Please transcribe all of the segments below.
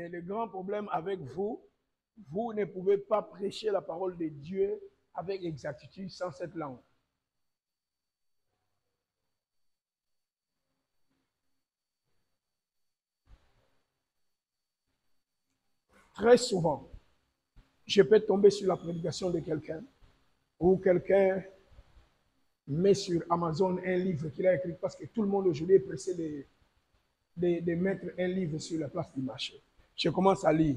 Mais le grand problème avec vous, vous ne pouvez pas prêcher la parole de Dieu avec exactitude sans cette langue. Très souvent, je peux tomber sur la prédication de quelqu'un, ou quelqu'un met sur Amazon un livre qu'il a écrit, parce que tout le monde aujourd'hui est pressé de mettre un livre sur la place du marché. Je commence à lire.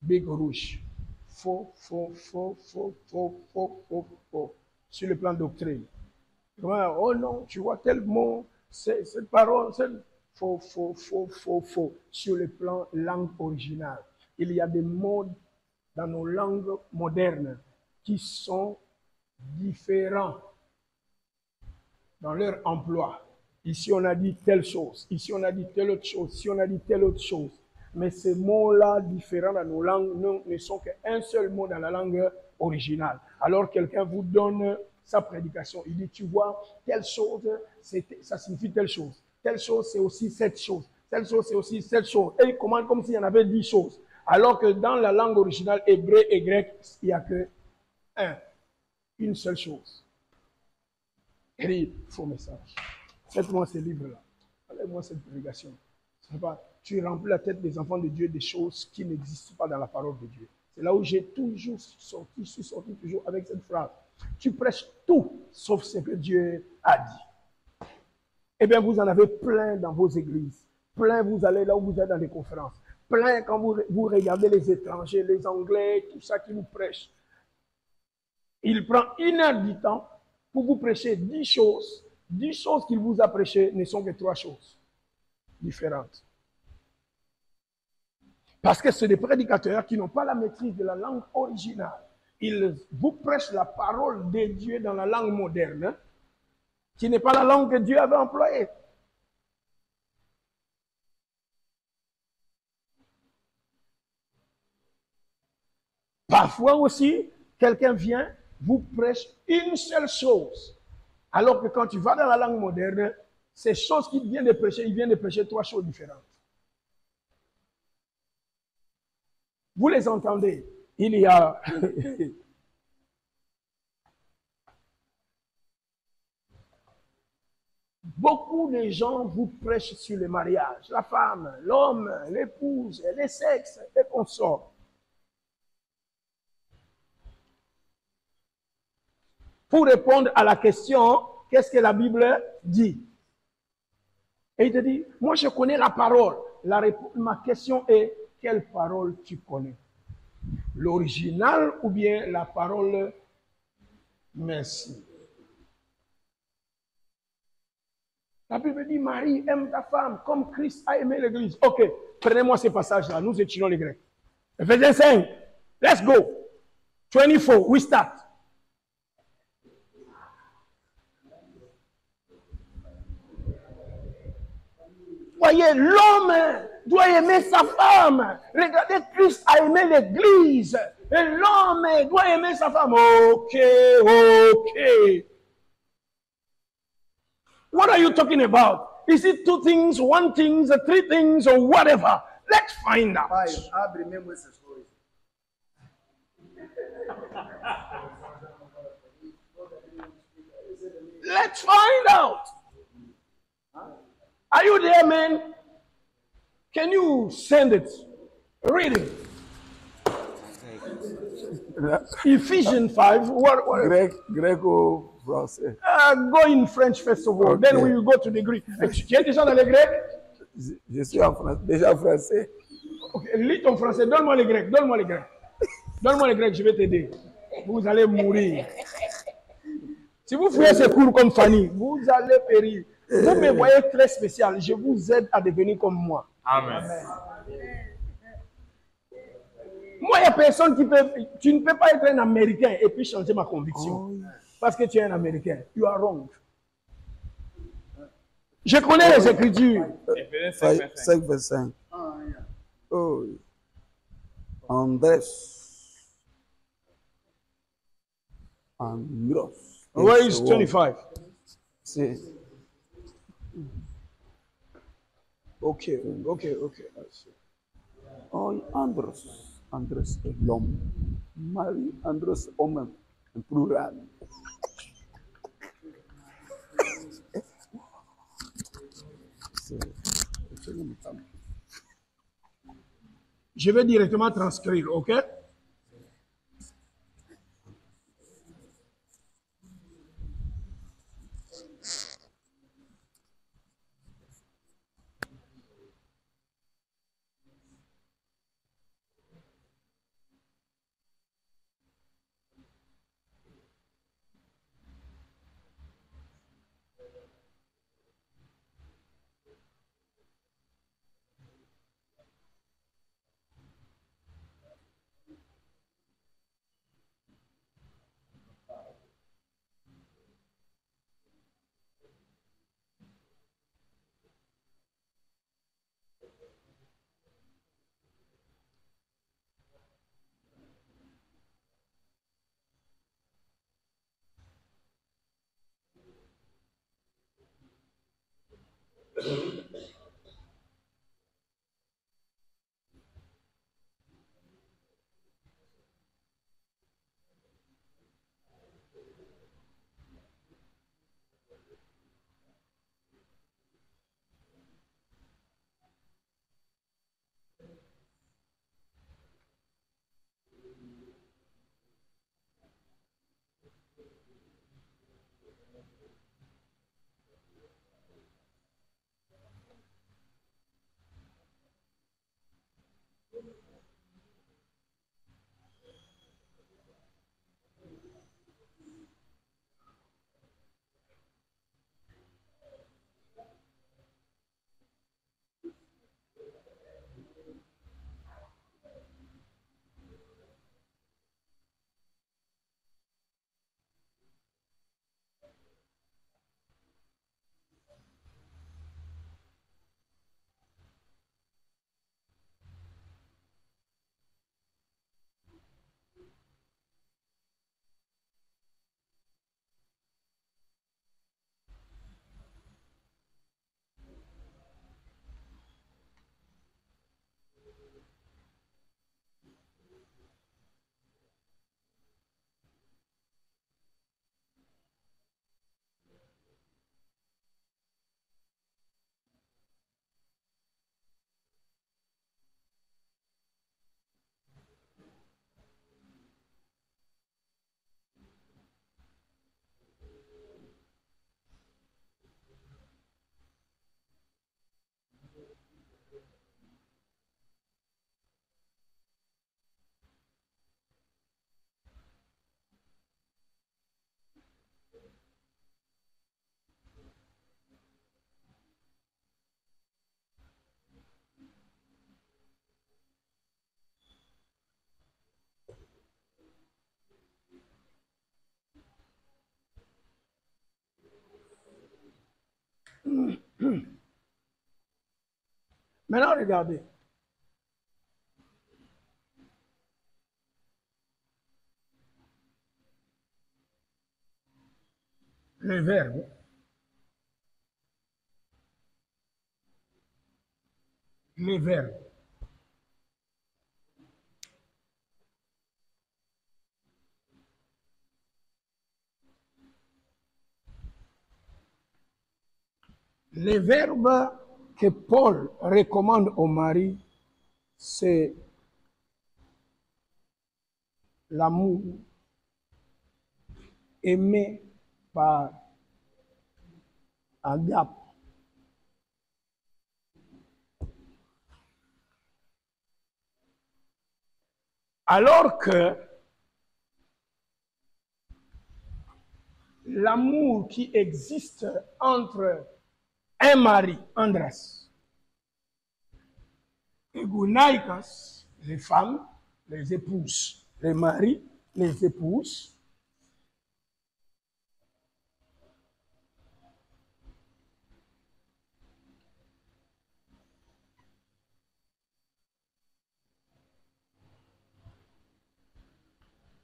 Big rouge. Faux, faux, faux, faux, faux, faux, faux, faux. Sur le plan doctrine. Oh non, tu vois tel mot, cette parole, faux, faux, faux, faux, faux. Sur le plan langue originale. Il y a des mots dans nos langues modernes qui sont différents dans leur emploi. Ici, on a dit telle chose. Ici, on a dit telle autre chose. Ici, on a dit telle autre chose. Mais ces mots-là, différents dans nos langues, ne sont qu'un seul mot dans la langue originale. Alors, quelqu'un vous donne sa prédication. Il dit, tu vois, telle chose, ça signifie telle chose. Telle chose, c'est aussi cette chose. Telle chose, c'est aussi cette chose. Et il commande comme s'il y en avait 10 choses. Alors que dans la langue originale, hébreu et grec, il n'y a que une seule chose. Écrit, faux message. Faites-moi ce livre-là. Faites-moi cette prédication. Tu remplis la tête des enfants de Dieu des choses qui n'existent pas dans la parole de Dieu. C'est là où j'ai toujours sorti, je suis sorti toujours avec cette phrase. Tu prêches tout sauf ce que Dieu a dit. Eh bien, vous en avez plein dans vos églises. Plein, vous allez là où vous êtes dans les conférences. Plein quand vous regardez les étrangers, les Anglais, tout ça qui vous prêchent. Il prend 1 heure du temps pour vous prêcher 10 choses. 10 choses qu'il vous a prêchées ne sont que 3 choses différentes. Parce que c'est des prédicateurs qui n'ont pas la maîtrise de la langue originale. Ils vous prêchent la parole de Dieu dans la langue moderne, qui n'est pas la langue que Dieu avait employée. Parfois aussi, quelqu'un vient, vous prêche une seule chose. Alors que quand tu vas dans la langue moderne, ces choses qu'il vient de prêcher, il vient de prêcher 3 choses différentes. Vous les entendez. Il y a beaucoup de gens vous prêchent sur le mariage, la femme, l'homme, l'épouse, les sexes, les consorts. Pour répondre à la question, qu'est-ce que la Bible dit? Et il te dit, moi je connais la parole. Ma question est, quelle parole tu connais? L'original ou bien la parole merci? La Bible dit, Marie, aime ta femme comme Christ a aimé l'Église. Ok, prenez-moi ces passages-là, nous étudions les Grecs. Ephésiens 5, let's go. 24, we start. Voyez, l'homme doit aimer sa femme. Regardez, Christ a aimé l'Église. Et l'homme doit aimer sa femme. Ok. What are you talking about? Is it 2 things, 1 thing, 3 things, or whatever? Let's find out. Let's find out. Are you there, man? Can you send it? Read it. Ephesians 5. What? Grec-français. Go in French first of all. Okay. Then we will go to the Greek. Tu es déjà dans le grec? Je suis déjà français. Okay. Lis ton français. Donne-moi le grec. Donne-moi le grec. Donne-moi le grec, je vais t'aider. Vous allez mourir. Si vous faites ces cours comme Fanny, vous allez périr. Vous me voyez très spécial. Je vous aide à devenir comme moi. Amen. Moi, il n'y a personne qui peut... Tu ne peux pas être un Américain et puis changer ma conviction. Parce que tu es un Américain. You are wrong. Je connais les Écritures. 5:5. Oh. Andrés. Andros. Where is 25? Sí. Ok, ok, ok. Oh, Andros. Andros est l'homme. Marie, Andros, homme, en plural. C'est une femme. Je vais directement transcrire, ok? Maintenant, regardez. Le verbe. Les verbes. Les verbes que Paul recommande au mari, c'est l'amour, aimé par agape. Alors que l'amour qui existe entre un mari, Andras, et Gunaïkas, les femmes, les épouses, les maris, les épouses,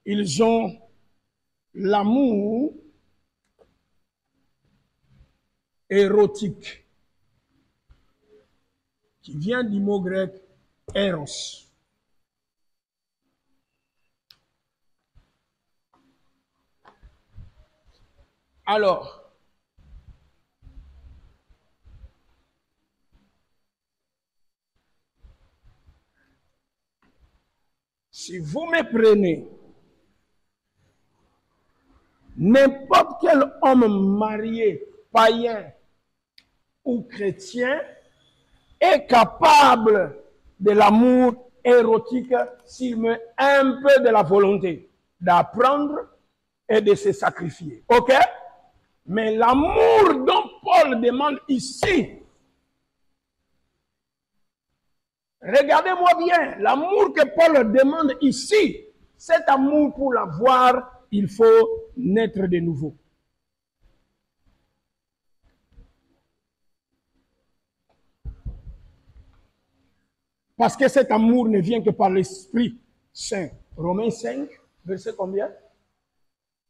ils ont l'amour érotique. qui vient du mot grec eros. Alors, si vous me prenez, n'importe quel homme marié, païen ou chrétien est capable de l'amour érotique s'il met un peu de la volonté d'apprendre et de se sacrifier. Ok? Mais l'amour dont Paul demande ici, regardez-moi bien, l'amour que Paul demande ici, cet amour pour l'avoir, il faut naître de nouveau. Parce que cet amour ne vient que par l'Esprit Saint. Romains 5, verset combien?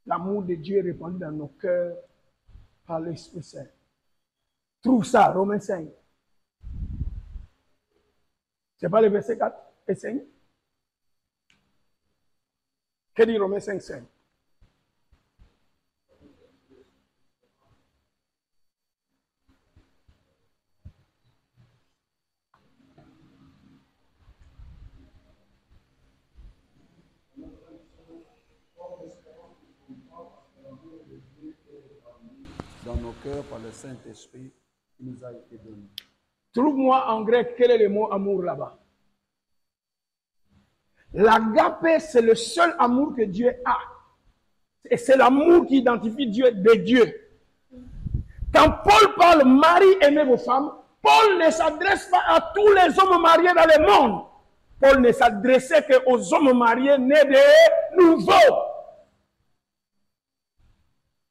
L'amour de Dieu est répandu dans nos cœurs par l'Esprit Saint. Trouve ça, Romains 5. C'est pas le verset 4 et 5? Que dit Romains 5, 5? Dans nos cœurs, par le Saint-Esprit qui nous a été donné. Trouve-moi en grec quel est le mot amour là-bas. L'agapé, c'est le seul amour que Dieu a. Et c'est l'amour qui identifie Dieu de Dieu. Quand Paul parle, Marie, aimez vos femmes, Paul ne s'adresse pas à tous les hommes mariés dans le monde. Paul ne s'adressait qu'aux hommes mariés nés de nouveau.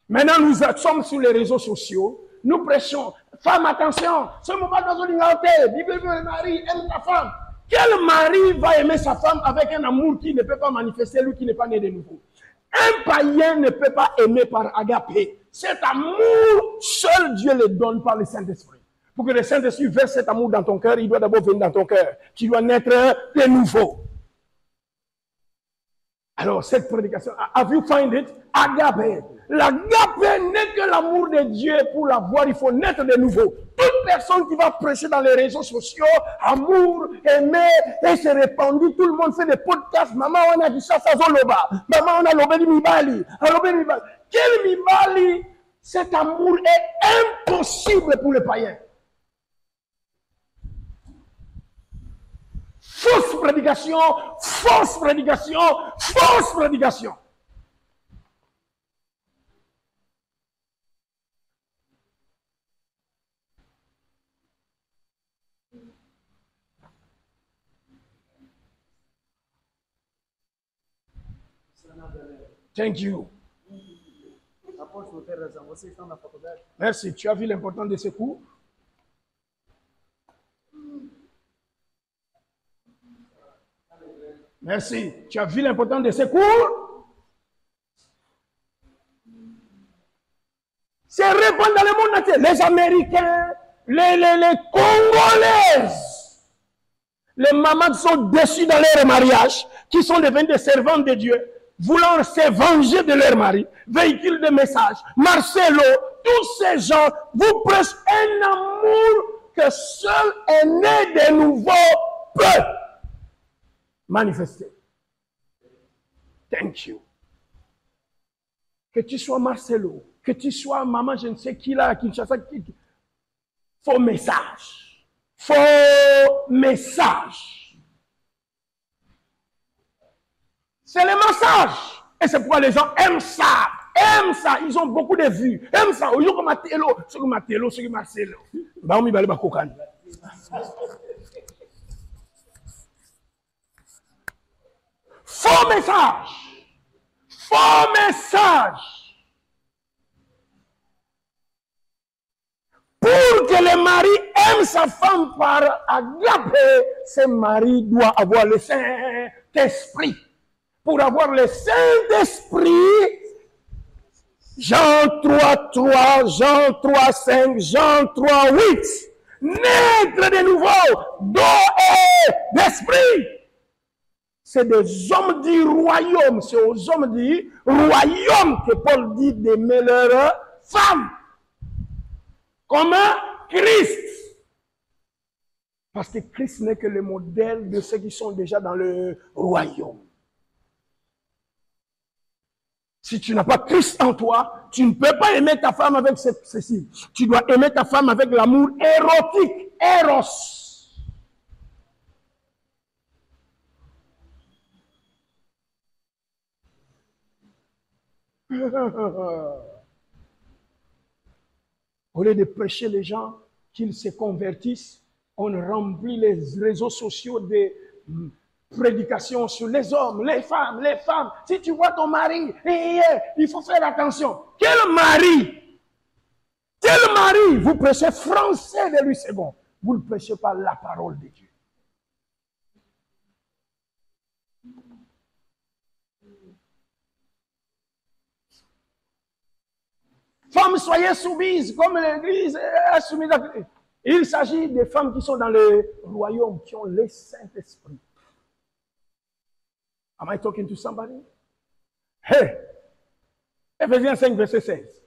Maintenant, nous sommes sur les réseaux sociaux. Nous prêchons. Femme, attention. Ce moment dans une Bible, Marie, aime ta femme. Quel mari va aimer sa femme avec un amour qui ne peut pas manifester, lui qui n'est pas né de nouveau? Un païen ne peut pas aimer par agapé. Cet amour, seul Dieu le donne par le Saint-Esprit. Pour que le Saint-Esprit verse cet amour dans ton cœur, il doit d'abord venir dans ton cœur. Tu dois naître de nouveau. Alors, cette prédication, have you find it? Agapé. L'agapé n'est que l'amour de Dieu. Pour l'avoir, il faut naître de nouveau. Toute personne qui va prêcher dans les réseaux sociaux, amour, aimer, et se répandre, tout le monde fait des podcasts. Maman, on a dit ça, ça zoloba. Maman, on a l'obéli mibali. Quel mibali? Cet amour est impossible pour le païen. Fausse prédication, fausse prédication, fausse prédication. Thank you. Merci. Tu as vu l'importance de ce cours? Merci. Tu as vu l'importance de ce cours? C'est répandu dans le monde entier. Les Américains, les Congolaises, les mamans qui sont déçues dans leur mariage, qui sont devenues des servantes de Dieu, voulant se venger de leur mari, véhicule de messages, Marcelo, tous ces gens vous prêchent un amour que seul un né de nouveau peut manifester. Thank you. Que tu sois Marcelo, que tu sois maman, je ne sais qui là, Kinshasa, faux message. Faux message. C'est le message. Et c'est pourquoi les gens aiment ça. Aiment ça. Ils ont beaucoup de vues. Aiment ça. Au lieu que Matelo, ce que Matelo, ce que Marcelo. Bah, on y va aller, bah, cocan. Faux message. Faux message. Pour que le mari aime sa femme par agapé, ce mari doit avoir le Saint-Esprit. Pour avoir le Saint-Esprit, Jean 3, 3, Jean 3, 5, Jean 3, 8. naître de nouveau d'eau et d'esprit. C'est des hommes du royaume. C'est aux hommes du royaume que Paul dit d'aimer leurs femmes. Comme Christ. Parce que Christ n'est que le modèle de ceux qui sont déjà dans le royaume. Si tu n'as pas Christ en toi, tu ne peux pas aimer ta femme avec ceci. Tu dois aimer ta femme avec l'amour érotique, éros. Au lieu de prêcher les gens qu'ils se convertissent, on remplit les réseaux sociaux de prédications sur les hommes, les femmes, les femmes. Si tu vois ton mari, il faut faire attention. Quel mari? Quel mari? Vous prêchez français de lui, c'est bon. Vous ne prêchez pas la parole de Dieu. Femmes, soyez soumises, comme l'Église est soumise à Christ. Il s'agit des femmes qui sont dans le royaume, qui ont le Saint-Esprit. Am I talking to somebody? Hey! Ephésiens 5, verset 16.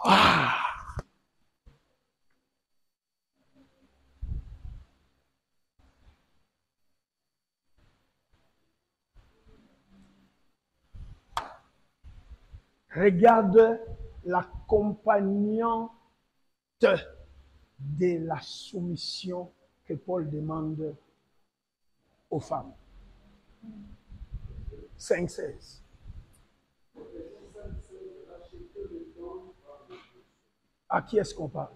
Ah! Regarde l'accompagnante de la soumission que Paul demande aux femmes. 5,16. À qui est-ce qu'on parle?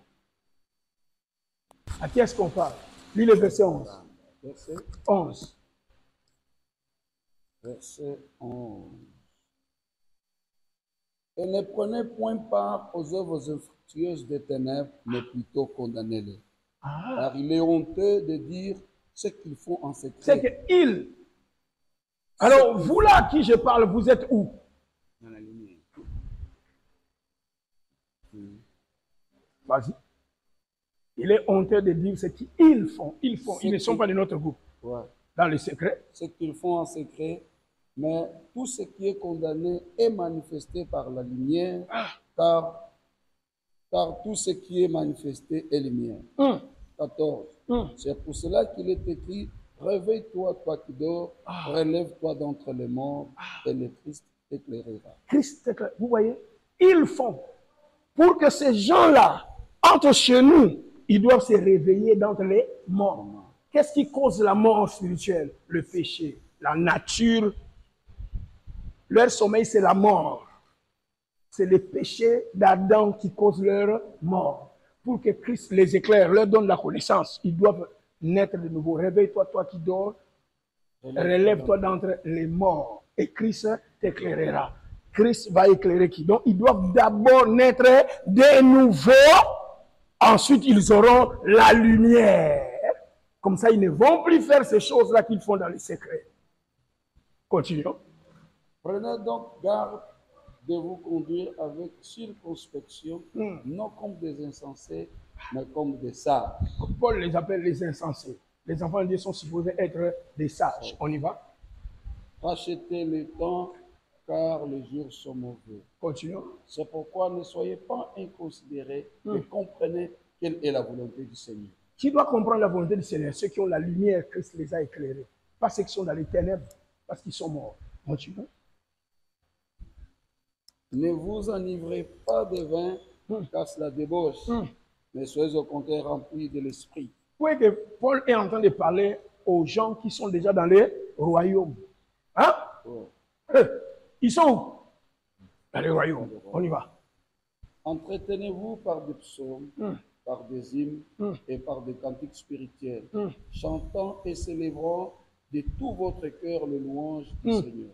À qui est-ce qu'on parle? Lis le verset 11. Verset 11. Verset 11. Et ne prenez point part aux œuvres infructueuses des ténèbres, mais plutôt condamnez-les. Ah. Car il est honteux de dire ce qu'ils font en secret. C'est qu'ils. Alors, vous là à qui je parle, vous êtes où? Dans la lumière. Vas-y. Il est honteux de dire ce qu'ils font. Ils font. Ils ne sont pas de notre groupe. Ouais. Dans le secret. Ce qu'ils font en secret, mais tout ce qui est condamné est manifesté par la lumière, car tout ce qui est manifesté est lumière. 14. C'est pour cela qu'il est écrit, réveille-toi, toi qui dors, relève-toi d'entre les morts, et le Christ t'éclairera. Christ t'éclaire. Vous voyez, ils font. Pour que ces gens-là entrent chez nous, ils doivent se réveiller d'entre les morts. Qu'est-ce qui cause la mort spirituelle? Le péché, la nature. Leur sommeil, c'est la mort. C'est le péché d'Adam qui cause leur mort. Pour que Christ les éclaire, leur donne la connaissance, ils doivent naître de nouveau. Réveille-toi, toi qui dors. Relève-toi d'entre les morts. Et Christ t'éclairera. Christ va éclairer qui? Donc, ils doivent d'abord naître de nouveau. Ensuite, ils auront la lumière. Comme ça, ils ne vont plus faire ces choses-là qu'ils font dans les secrets. Continuons. Prenez donc garde de vous conduire avec circonspection, non comme des insensés, mais comme des sages. Paul les appelle les insensés. Les enfants de Dieu sont supposés être des sages. On y va? Rachetez le temps, car les jours sont mauvais. Continuons. C'est pourquoi ne soyez pas inconsidérés, mais comprenez quelle est la volonté du Seigneur. Qui doit comprendre la volonté du Seigneur? Ceux qui ont la lumière, Christ les a éclairés. Pas ceux qui sont dans les ténèbres, parce qu'ils sont morts. Continuons. Ne vous enivrez pas de vin, car cela débauche, mais soyez au contraire remplis de l'esprit. Vous voyez que Paul est en train de parler aux gens qui sont déjà dans les royaumes. Hein? Ils sont où? Dans les royaumes. On y va. Entretenez-vous par des psaumes, par des hymnes et par des cantiques spirituels, chantant et célébrant de tout votre cœur le louange du Seigneur.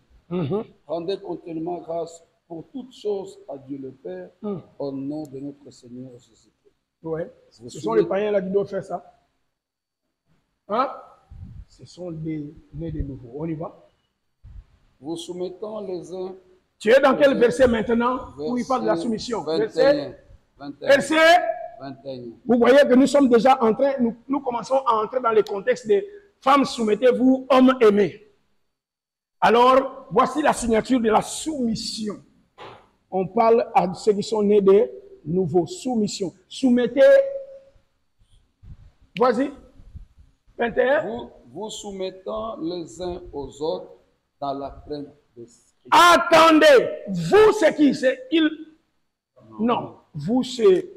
Rendez continuellement grâce pour toutes choses à Dieu le Père, au nom de notre Seigneur Jésus-Christ. Ouais. Ce sont les païens là qui doivent faire ça. Hein? Ce sont des nés de nouveau. On y va. Vous soumettant les uns. Tu es dans quel verset maintenant où il parle de la soumission? 21. Verset 21. Vous voyez que nous sommes déjà en train, nous commençons à entrer dans le contexte des femmes, soumettez-vous, hommes aimés. Alors, voici la signature de la soumission. On parle à ceux qui sont nés de nouveau. Soumission. Soumettez. Vas-y. 21. Vous soumettant les uns aux autres dans la crainte de Christ. Attendez. Vous, c'est qui? C'est il. Non. Vous, c'est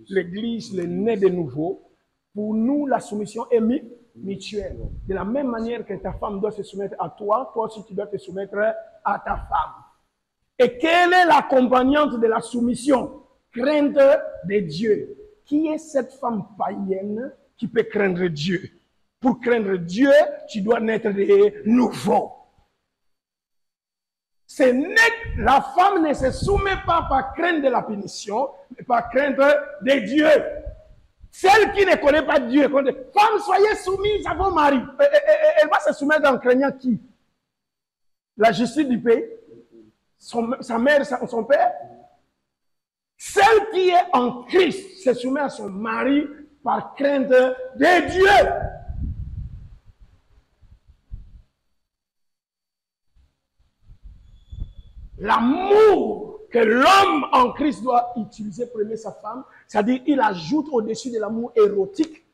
l'Église, les nés de nouveau. Pour nous, la soumission est mutuelle. De la même manière que ta femme doit se soumettre à toi, toi aussi tu dois te soumettre à ta femme. Et quelle est l'accompagnante de la soumission? Crainte de Dieu. Qui est cette femme païenne qui peut craindre Dieu? Pour craindre Dieu, tu dois naître de nouveau. La femme ne se soumet pas par crainte de la punition, mais par crainte de Dieu. Celle qui ne connaît pas Dieu, femme, soyez soumise à vos maris. Elle va se soumettre en craignant qui? La justice du pays? Sa mère, son père? Celle qui est en Christ se soumet à son mari par crainte de Dieu. L'amour que l'homme en Christ doit utiliser pour aimer sa femme, c'est-à-dire il ajoute au-dessus de l'amour érotique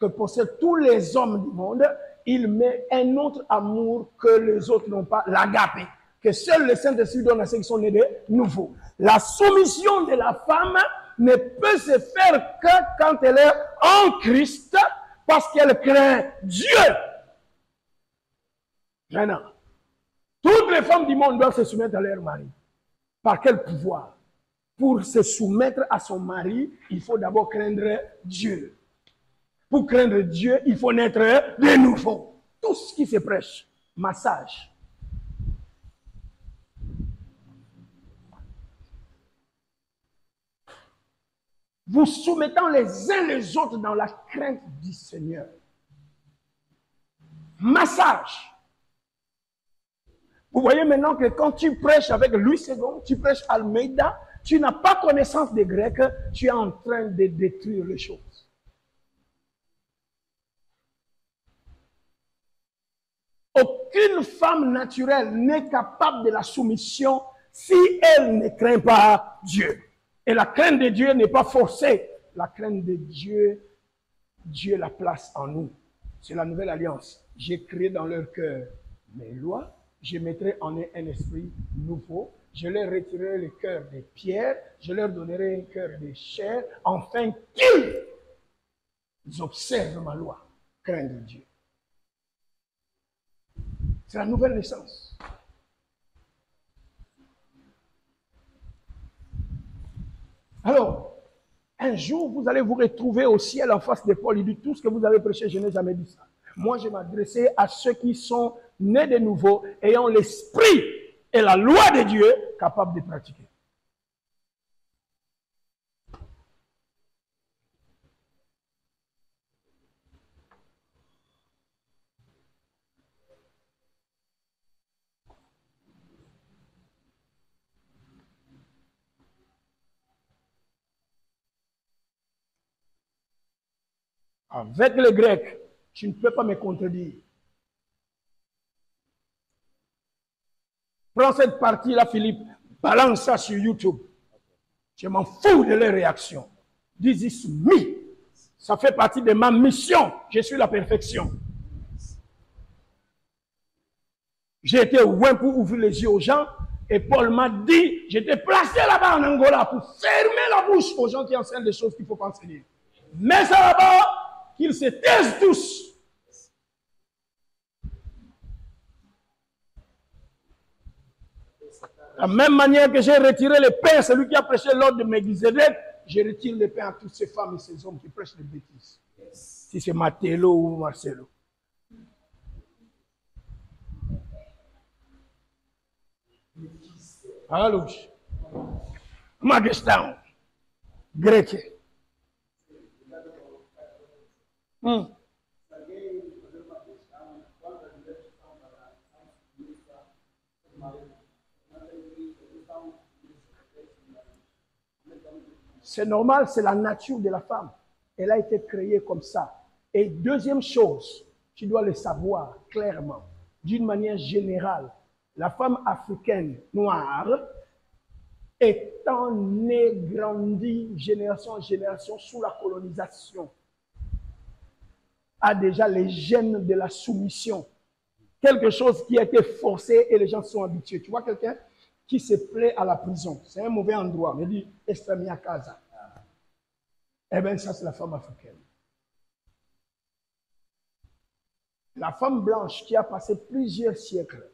que possèdent tous les hommes du monde, il met un autre amour que les autres n'ont pas, l'agapé, que seul le Saint-Esprit donne à ceux qui sont nés de nouveau. La soumission de la femme ne peut se faire que quand elle est en Christ, parce qu'elle craint Dieu. Maintenant, toutes les femmes du monde doivent se soumettre à leur mari. Par quel pouvoir? Pour se soumettre à son mari, il faut d'abord craindre Dieu. Pour craindre Dieu, il faut naître de nouveau. Tout ce qui se prêche, massage. Vous soumettant les uns les autres dans la crainte du Seigneur. Massage. Vous voyez maintenant que quand tu prêches avec Louis II, tu prêches Almeida, tu n'as pas connaissance des Grecs, tu es en train de détruire les choses. Aucune femme naturelle n'est capable de la soumission si elle ne craint pas Dieu. Et la crainte de Dieu n'est pas forcée. La crainte de Dieu, Dieu la place en nous. C'est la nouvelle alliance. J'ai créé dans leur cœur mes lois. Je mettrai en eux un esprit nouveau. Je leur retirerai le cœur de pierre. Je leur donnerai un cœur de chair. Afin qu'ils observent ma loi. Craindre Dieu. C'est la nouvelle naissance. Alors, un jour, vous allez vous retrouver au ciel en face de Paul. Il dit, tout ce que vous avez prêché, je n'ai jamais dit ça. Moi, je m'adressais à ceux qui sont nés de nouveau, ayant l'esprit et la loi de Dieu capables de pratiquer. Avec les Grecs, tu ne peux pas me contredire. Prends cette partie-là, Philippe, balance ça sur YouTube. Je m'en fous de leurs réactions. This is me. Ça fait partie de ma mission. Je suis la perfection. J'ai été loin pour ouvrir les yeux aux gens. Et Paul m'a dit, j'étais placé là-bas en Angola pour fermer la bouche aux gens qui enseignent des choses qu'il ne faut pas enseigner. Mais ça là-bas, qu'ils se taisent tous. De la même manière que j'ai retiré le pain, celui qui a prêché l'ordre de Melchizedek, je retire le pain à toutes ces femmes et ces hommes qui prêchent des bêtises. Si c'est Matteo ou Marcelo. Allô. Magestan. Grec. C'est normal, c'est la nature de la femme. Elle a été créée comme ça. Et deuxième chose, tu dois le savoir clairement, d'une manière générale, la femme africaine noire, étant née, grandie, génération en génération, sous la colonisation, a déjà les gènes de la soumission. Quelque chose qui a été forcé et les gens sont habitués. Tu vois quelqu'un qui se plaît à la prison, c'est un mauvais endroit, mais dit « Estrami à casa ». Eh bien, ça, c'est la femme africaine. La femme blanche qui a passé plusieurs siècles,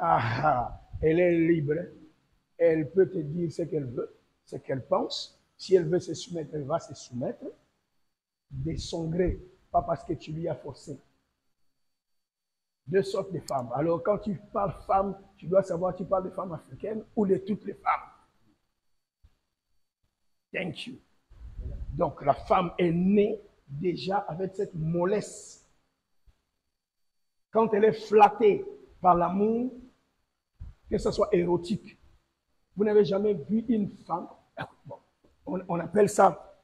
elle est libre. Elle peut te dire ce qu'elle veut, ce qu'elle pense. Si elle veut se soumettre, elle va se soumettre de son gré, pas parce que tu lui as forcé. Deux sortes de femmes. Alors, quand tu parles femme, tu dois savoir, tu parles de femmes africaines ou de toutes les femmes. Thank you. Donc, la femme est née déjà avec cette mollesse. Quand elle est flattée par l'amour, que ce soit érotique, vous n'avez jamais vu une femme, bon, on appelle ça,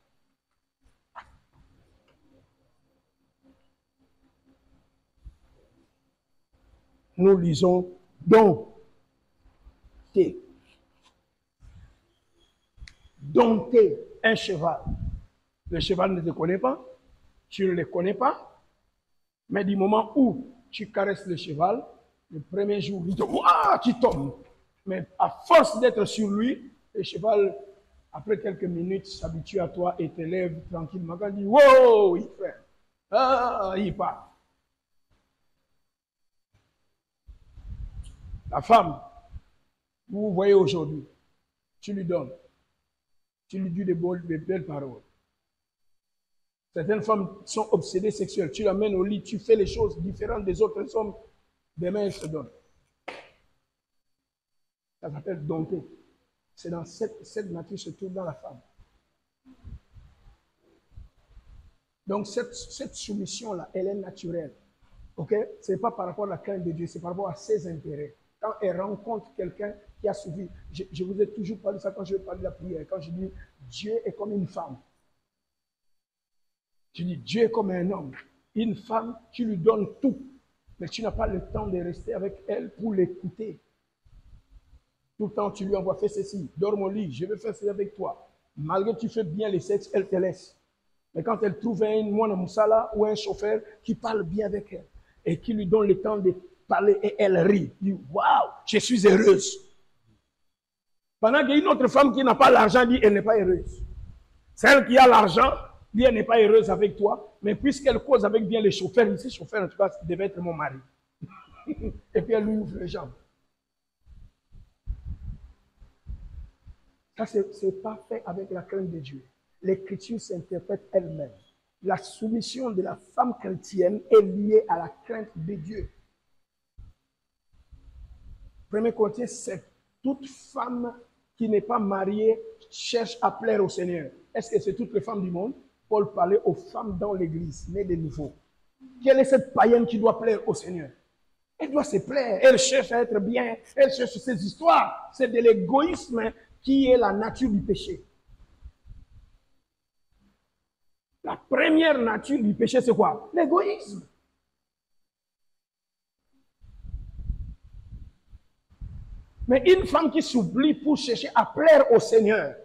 nous lisons dompter. Dompter un cheval. Le cheval ne te connaît pas, tu ne le connais pas, mais du moment où tu caresses le cheval, le premier jour, il te ouah, tu tombes. Mais à force d'être sur lui, le cheval, après quelques minutes, s'habitue à toi et te lève tranquillement. Quand il dit wow, il fait. Ah, il part. La femme, vous voyez aujourd'hui, tu lui donnes. Tu lui dis des belles paroles. Certaines femmes sont obsédées sexuelles. Tu l'amènes au lit, tu fais les choses différentes des autres hommes. Demain, elles se donnent. Ça s'appelle dompter. C'est dans cette nature se trouve dans la femme. Donc, cette soumission-là, elle est naturelle. Ok? Ce n'est pas par rapport à la crainte de Dieu, c'est par rapport à ses intérêts. Quand elle rencontre quelqu'un qui a suivi, je vous ai toujours parlé de ça quand je vais parler de la prière, quand je dis Dieu est comme une femme. Tu dis Dieu est comme un homme. Une femme, tu lui donnes tout, mais tu n'as pas le temps de rester avec elle pour l'écouter. Tout le temps, tu lui envoies, fais ceci, dors mon lit, je vais faire ceci avec toi. Malgré que tu fais bien les sexes, elle te laisse. Mais quand elle trouve un moine moussala ou un chauffeur qui parle bien avec elle et qui lui donne le temps de parler et elle rit, dit waouh, je suis heureuse. Pendant qu'il y a une autre femme qui n'a pas l'argent, dit elle n'est pas heureuse. Celle qui a l'argent, dit elle n'est pas heureuse avec toi, mais puisqu'elle cause avec bien les chauffeurs, ici, chauffeur en tout cas, devait être mon mari. Et puis elle lui ouvre les jambes. Ça, c'est pas fait avec la crainte de Dieu. L'Écriture s'interprète elle-même. La soumission de la femme chrétienne est liée à la crainte de Dieu. 1 Corinthiens 7. Toute femme qui n'est pas mariée cherche à plaire au Seigneur. Est-ce que c'est toutes les femmes du monde? Paul parlait aux femmes dans l'Église, nées de nouveau. Quelle est cette païenne qui doit plaire au Seigneur? Elle doit se plaire. Elle cherche à être bien. Elle cherche ses histoires. C'est de l'égoïsme qui est la nature du péché. La première nature du péché, c'est quoi? L'égoïsme. Mais une femme qui s'oublie pour chercher à plaire au Seigneur.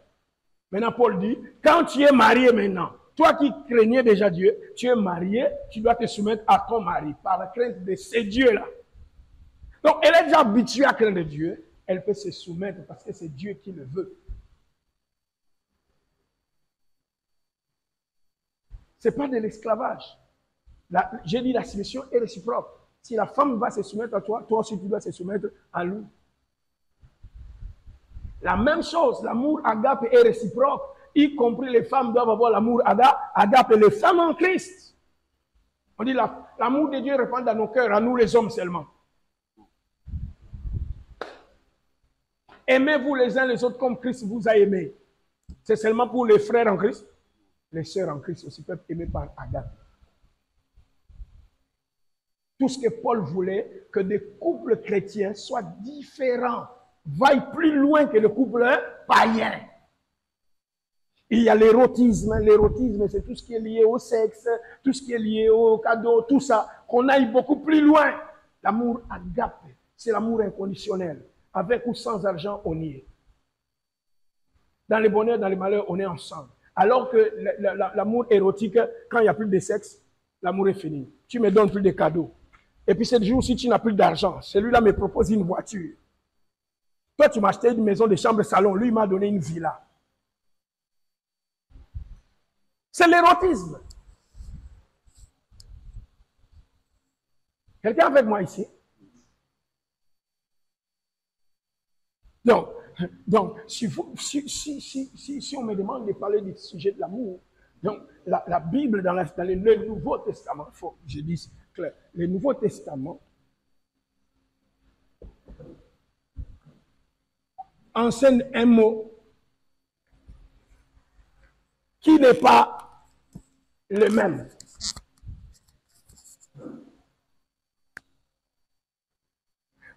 Maintenant, Paul dit, quand tu es marié maintenant, toi qui craignais déjà Dieu, tu es marié, tu dois te soumettre à ton mari par la crainte de ces dieux-là. Donc, elle est déjà habituée à craindre Dieu, elle peut se soumettre parce que c'est Dieu qui le veut. Ce n'est pas de l'esclavage. J'ai dit la soumission est réciproque. Si la femme va se soumettre à toi, toi aussi tu dois se soumettre à lui. La même chose, l'amour agape est réciproque. Y compris les femmes doivent avoir l'amour agape et les femmes en Christ. On dit l'amour de Dieu répand dans nos cœurs, à nous les hommes seulement. Aimez-vous les uns les autres comme Christ vous a aimé. C'est seulement pour les frères en Christ. Les sœurs en Christ aussi peuvent aimer par agape. Tout ce que Paul voulait, que des couples chrétiens soient différents, vaillent plus loin que le couple païen. Il y a l'érotisme. L'érotisme, c'est tout ce qui est lié au sexe, tout ce qui est lié au cadeau, tout ça. Qu'on aille beaucoup plus loin. L'amour agape, c'est l'amour inconditionnel. Avec ou sans argent, on y est. Dans les bonheurs, dans les malheurs, on est ensemble. Alors que l'amour érotique, quand il n'y a plus de sexe, l'amour est fini. Tu me donnes plus de cadeaux. Et puis ce jour, si tu n'as plus d'argent, celui-là me propose une voiture. Toi, tu m'as acheté une maison de chambre salon. Lui, il m'a donné une villa. C'est l'érotisme. Quelqu'un avec moi ici? Donc si on me demande de parler du sujet de l'amour, donc la Bible dans le Nouveau Testament, je dis clair, le Nouveau Testament enseigne un mot qui n'est pas le même.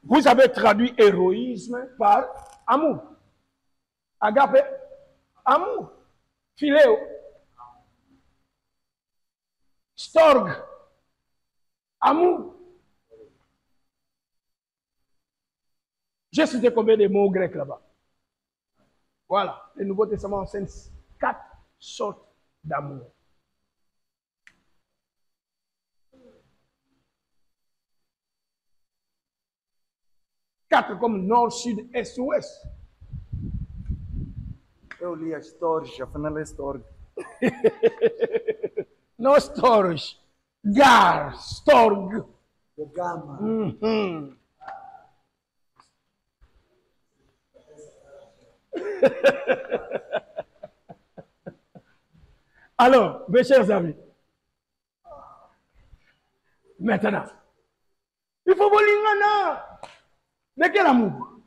Vous avez traduit héroïsme par amour. Agape, amour. Philéo. Storg, amour. J'ai cité combien de mots grecs là-bas? Voilà, le Nouveau Testament enseigne 4 sortes d'amour. Quatre comme nord, sud, est, ouest. Eu li a storge, afinal é storge. No storge. Gar, storg. De gama. Alors, mes chers amis, maintenant, il faut voir l'ingana. De quel amour?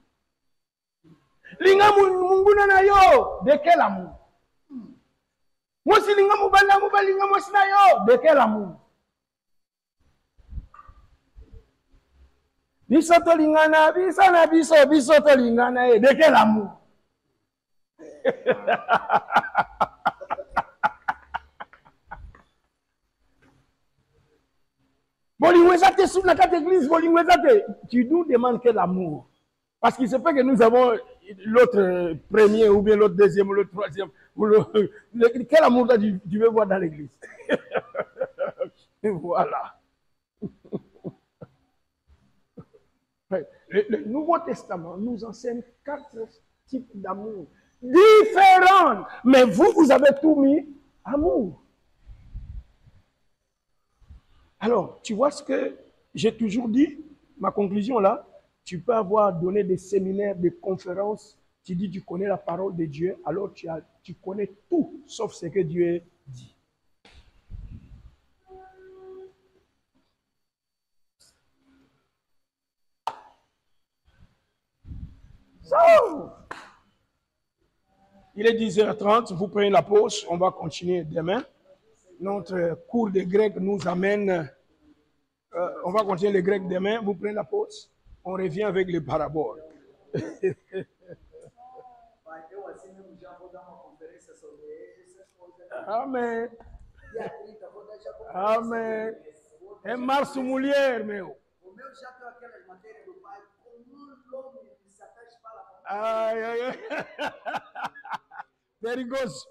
Linga munguna na yo, de quel amour? Moi si linga mubanda mubalinga moi na yo, de quel amour? Biso to lingana, biso na biso to lingana, de quel amour? Tu nous demandes quel amour. Parce qu'il se peut que nous avons l'autre premier, ou bien l'autre deuxième, ou l'autre troisième. Quel amour tu veux voir dans l'église? Voilà. Le Nouveau Testament nous enseigne 4 types d'amour différents. Mais vous avez tout mis amour. Alors, tu vois ce que j'ai toujours dit, ma conclusion là, tu peux avoir donné des séminaires, des conférences, tu dis tu connais la parole de Dieu, alors tu connais tout, sauf ce que Dieu dit. So, il est 10h30, vous prenez la pause, on va continuer demain. Notre cours de grec nous amène, on va continuer le grec demain, vous prenez la pause, on revient avec les paraboles. Amen. Amen. É março mulher, meu. O meu já tem aquelas matérias do pai, como um nome de Satanás fala. Ai, ai, ai. Perigoso.